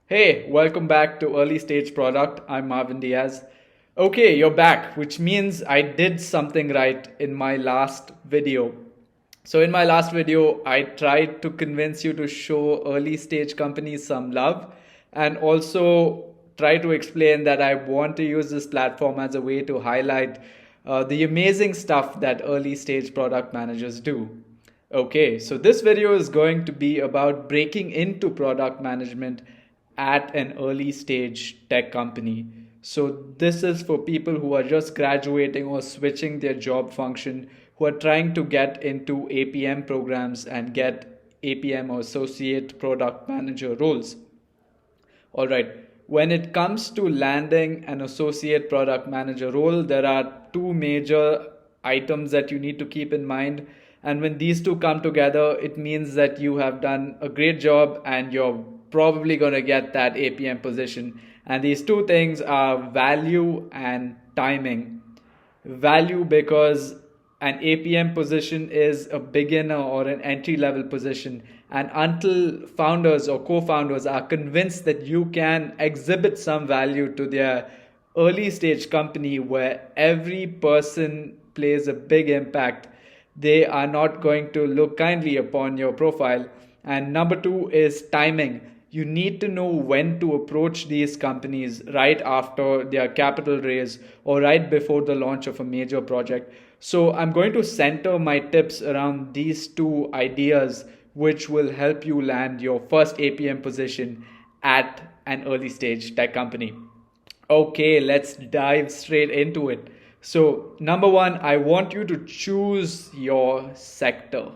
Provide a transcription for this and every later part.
Hey, welcome back to Early Stage Product. I'm Marvin Diaz. Okay, you're back, which means I did something right in my last video. So, in my last video, I tried to convince you to show early stage companies some love and also try to explain that I want to use this platform as a way to highlight the amazing stuff that early stage product managers do. Okay, so this video is going to be about breaking into product management at an early stage tech company. So, this is for people who are just graduating or switching their job function, who are trying to get into APM programs and get APM or Associate Product Manager roles. All right. When it comes to landing an associate product manager role, there are two major items that you need to keep in mind. And when these two come together, it means that you have done a great job and you're probably going to get that APM position. And these two things are value and timing. Value because an APM position is a beginner or an entry level position. And until founders or co founders are convinced that you can exhibit some value to their early stage company where every person plays a big impact, they are not going to look kindly upon your profile. And number two is timing. You need to know when to approach these companies right after their capital raise or right before the launch of a major project. So, I'm going to center my tips around these two ideas, which will help you land your first APM position at an early stage tech company. Okay, let's dive straight into it. So, number one, I want you to choose your sector.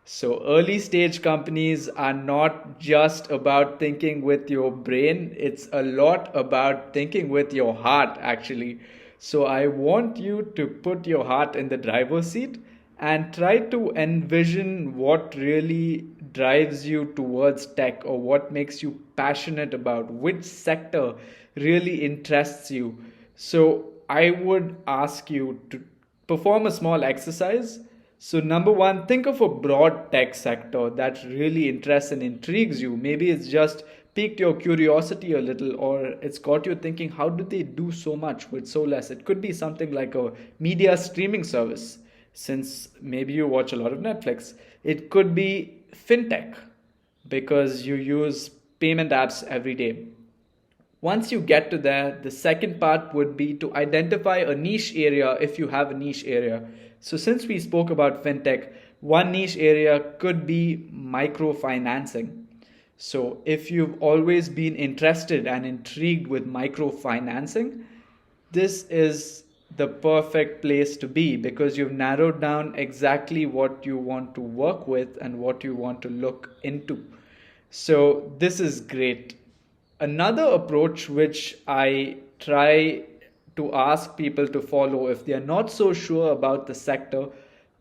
So, early stage companies are not just about thinking with your brain, it's a lot about thinking with your heart, actually. So, I want you to put your heart in the driver's seat and try to envision what really drives you towards tech or what makes you passionate about, which sector really interests you. So, I would ask you to perform a small exercise. So, number one, think of a broad tech sector that really interests and intrigues you. Maybe it's just piqued your curiosity a little, or it's got you thinking, how do they do so much with so less? It could be something like a media streaming service, since maybe you watch a lot of Netflix. It could be fintech, because you use payment apps every day. Once you get to there, the second part would be to identify a niche area if you have a niche area. So, since we spoke about fintech, one niche area could be microfinancing. So, if you've always been interested and intrigued with microfinancing, this is the perfect place to be because you've narrowed down exactly what you want to work with and what you want to look into. So, this is great. Another approach which I try to ask people to follow if they are not so sure about the sector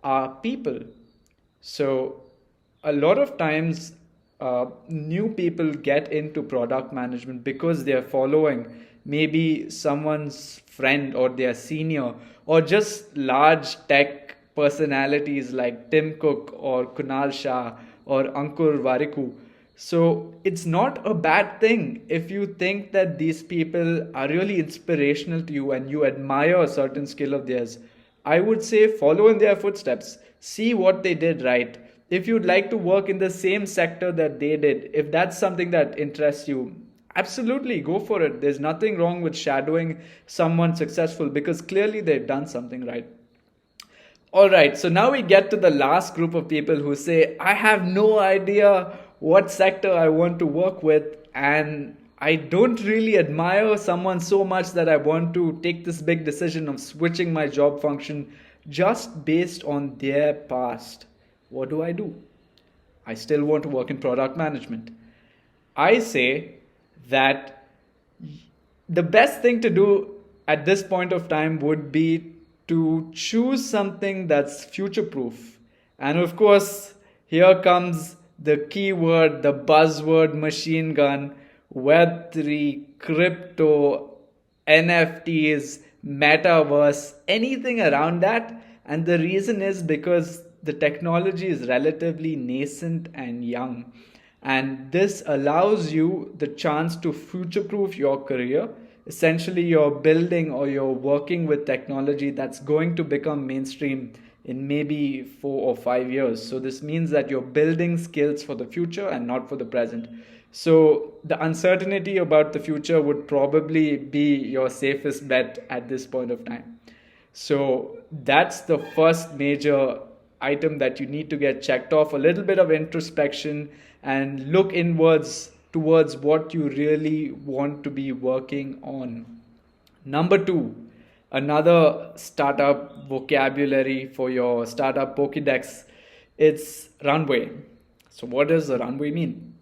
are people. So, a lot of times, new people get into product management because they are following maybe someone's friend or their senior or just large tech personalities like Tim Cook or Kunal Shah or Ankur Wariku. So it's not a bad thing if you think that these people are really inspirational to you and you admire a certain skill of theirs. I would say follow in their footsteps, see what they did right. If you'd like to work in the same sector that they did, if that's something that interests you, absolutely go for it. There's nothing wrong with shadowing someone successful because clearly they've done something right. All right, so now we get to the last group of people who say, I have no idea what sector I want to work with, and I don't really admire someone so much that I want to take this big decision of switching my job function just based on their past. What do I do? I still want to work in product management. I say that the best thing to do at this point of time would be to choose something that's future proof. And of course, here comes the keyword, the buzzword machine gun, Web3, crypto, NFTs, metaverse, anything around that. And the reason is because the technology is relatively nascent and young. And this allows you the chance to future-proof your career. Essentially, you're building or you're working with technology that's going to become mainstream in maybe 4 or 5 years. So this means that you're building skills for the future and not for the present. So the uncertainty about the future would probably be your safest bet at this point of time. So that's the first major item that you need to get checked off. A little bit of introspection and look inwards towards what you really want to be working on. Number two, another startup vocabulary for your startup Pokédex, it's runway. So what does a runway mean?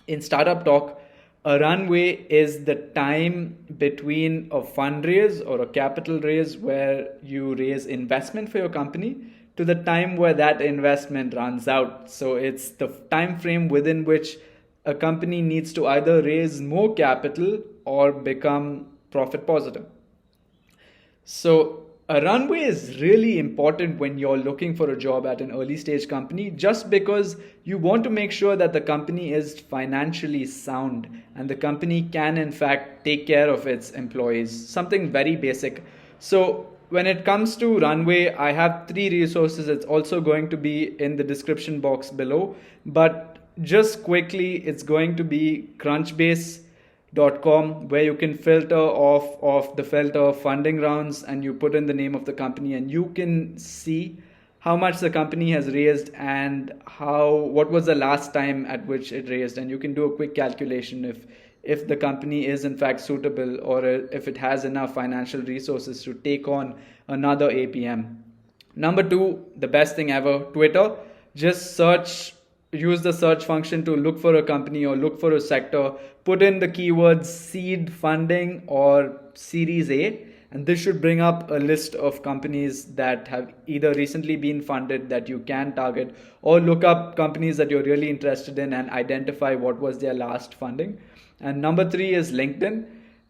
In startup talk, a runway is the time between a fundraise or a capital raise where you raise investment for your company to the time where that investment runs out. So it's the time frame within which a company needs to either raise more capital or become profit positive. So a runway is really important when you're looking for a job at an early stage company, just because you want to make sure that the company is financially sound and the company can in fact take care of its employees. Something very basic. So when it comes to runway, I have 3 resources. It's also going to be in the description box below, but just quickly, it's going to be crunchbase.com, where you can filter off the filter funding rounds, and you put in the name of the company and you can see how much the company has raised and what was the last time at which it raised, and you can do a quick calculation if the company is in fact suitable or if it has enough financial resources to take on another APM. Number two, the best thing ever, Twitter. Just use the search function to look for a company or look for a sector, put in the keywords seed funding or series A, and this should bring up a list of companies that have either recently been funded that you can target, or look up companies that you're really interested in and identify what was their last funding. And number three is LinkedIn.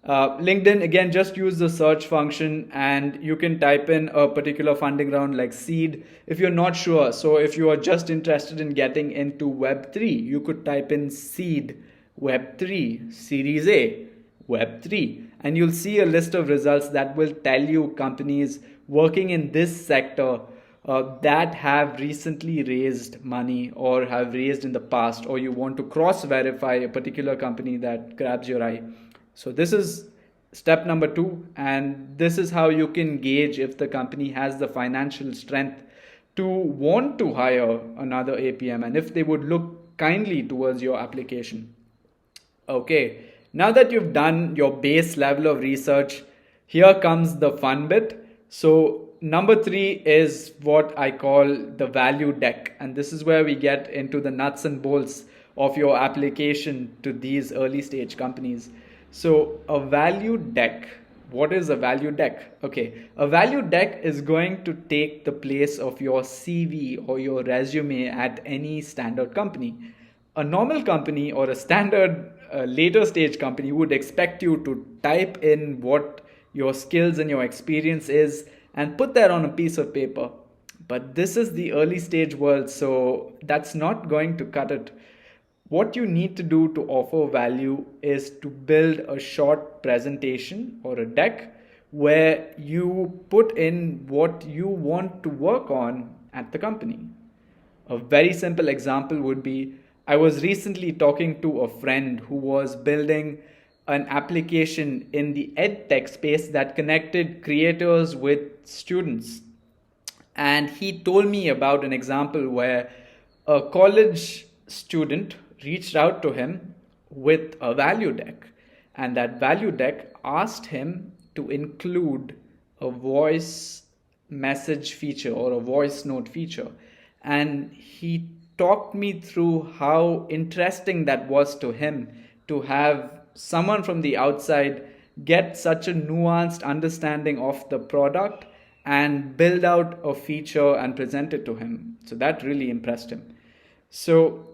LinkedIn, again, just use the search function and you can type in a particular funding round like seed if you're not sure. So if you are just interested in getting into Web3, you could type in seed, Web3, Series A, Web3, and you'll see a list of results that will tell you companies working in this sector that have recently raised money or have raised in the past, or you want to cross-verify a particular company that grabs your eye. So this is step number two, and this is how you can gauge if the company has the financial strength to want to hire another APM and if they would look kindly towards your application. Okay, now that you've done your base level of research, here comes the fun bit. So number three is what I call the value deck, and this is where we get into the nuts and bolts of your application to these early stage companies. So a value deck, what is a value deck? Okay, a value deck is going to take the place of your CV or your resume at any standard company. A normal company or a standard later stage company would expect you to type in what your skills and your experience is and put that on a piece of paper. But this is the early stage world, so that's not going to cut it. What you need to do to offer value is to build a short presentation or a deck where you put in what you want to work on at the company. A very simple example would be, I was recently talking to a friend who was building an application in the edtech space that connected creators with students. And he told me about an example where a college student reached out to him with a value deck, and that value deck asked him to include a voice message feature or a voice note feature. And he talked me through how interesting that was to him to have someone from the outside get such a nuanced understanding of the product and build out a feature and present it to him. So that really impressed him. So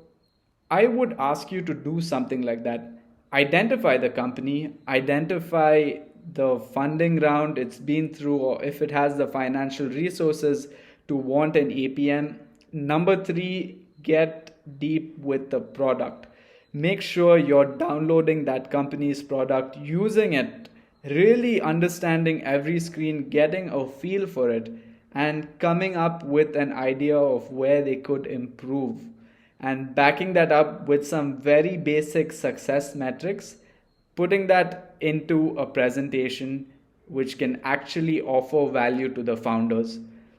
I would ask you to do something like that. Identify the company, identify the funding round it's been through, or if it has the financial resources to want an APM. Number three, get deep with the product. Make sure you're downloading that company's product, using it, really understanding every screen, getting a feel for it, and coming up with an idea of where they could improve, and backing that up with some very basic success metrics, putting that into a presentation which can actually offer value to the founders.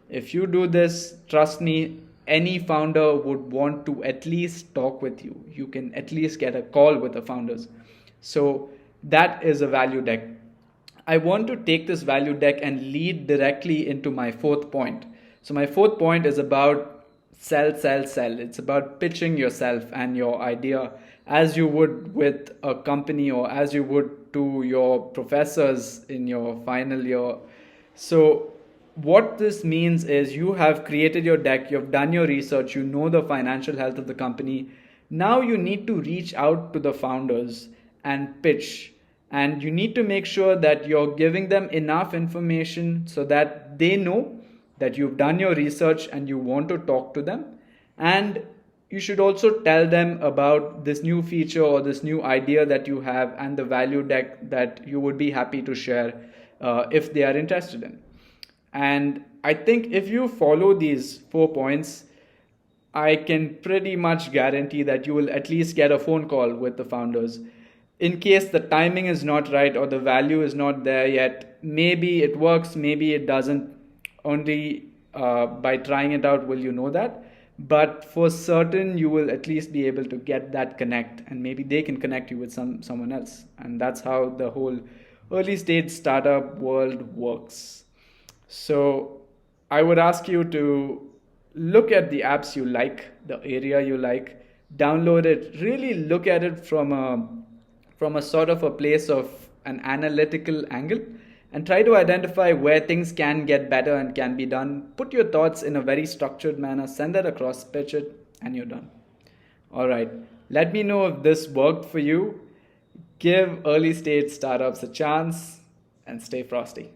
If you do this, trust me, any founder would want to at least talk with you. You can at least get a call with the founders. So that is a value deck. I want to take this value deck and lead directly into my fourth point. So my fourth point is about sell, sell, sell. It's about pitching yourself and your idea as you would with a company, or as you would to your professors in your final year. So what this means is you have created your deck, you've done your research, you know the financial health of the company. Now you need to reach out to the founders and pitch. And you need to make sure that you're giving them enough information so that they know that you've done your research and you want to talk to them. And you should also tell them about this new feature or this new idea that you have, and the value deck that you would be happy to share if they are interested in. And I think if you follow these 4 points, I can pretty much guarantee that you will at least get a phone call with the founders. In case the timing is not right or the value is not there yet, maybe it works, maybe it doesn't. Only by trying it out will you know that. But for certain, you will at least be able to get that connect, and maybe they can connect you with someone else. And that's how the whole early stage startup world works. So I would ask you to look at the apps you like, the area you like, download it, really look at it from a sort of a place of an analytical angle, and try to identify where things can get better and can be done. Put your thoughts in a very structured manner, send that across, pitch it, and you're done. All right, let me know if this worked for you. Give early stage startups a chance and stay frosty.